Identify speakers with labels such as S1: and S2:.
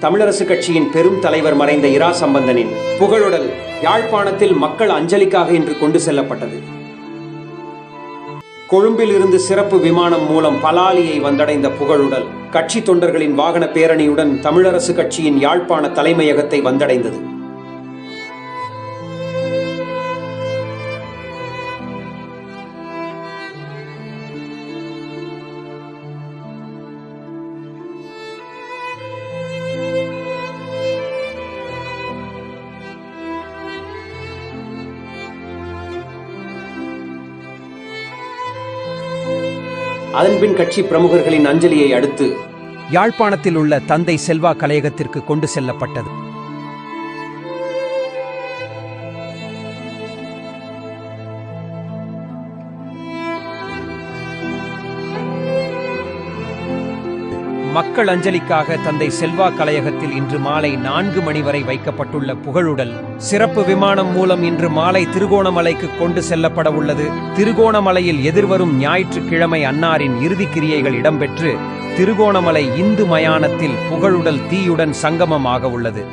S1: தமிழரசு கட்சியின் பெரும் தலைவர் மறைந்த இரா சம்பந்தனின் புகழுடல் யாழ்ப்பாணத்தில் மக்கள் அஞ்சலிக்காக இன்று கொண்டு செல்லப்பட்டது. கொழும்பில் இருந்து சிறப்பு விமானம் மூலம் பலாலியை வந்தடைந்த புகழுடல் கட்சி தொண்டர்களின் வாகன பேரணியுடன் தமிழரசு கட்சியின் யாழ்ப்பாண தலைமையகத்தை வந்தடைந்தது. அதன்பின் கட்சி பிரமுகர்களின் அஞ்சலியை அடுத்து யாழ்ப்பாணத்தில் உள்ள தந்தை செல்வா கலையகத்திற்கு கொண்டு செல்லப்பட்டது. மக்கள் அஞ்சலிக்காக தந்தை செல்வா கலையகத்தில் இன்று மாலை 4 மணி வரை வைக்கப்பட்டுள்ள புகழுடல் சிறப்பு விமானம் மூலம் இன்று மாலை திருகோணமலைக்கு கொண்டு செல்லப்பட உள்ளது. திருகோணமலையில் எதிர்வரும் ஞாயிற்றுக்கிழமை அன்னாரின் இறுதிக் கிரியைகள் இடம்பெற்று திருகோணமலை இந்து மயானத்தில் புகழுடல் தீயுடன் சங்கமமாக உள்ளது.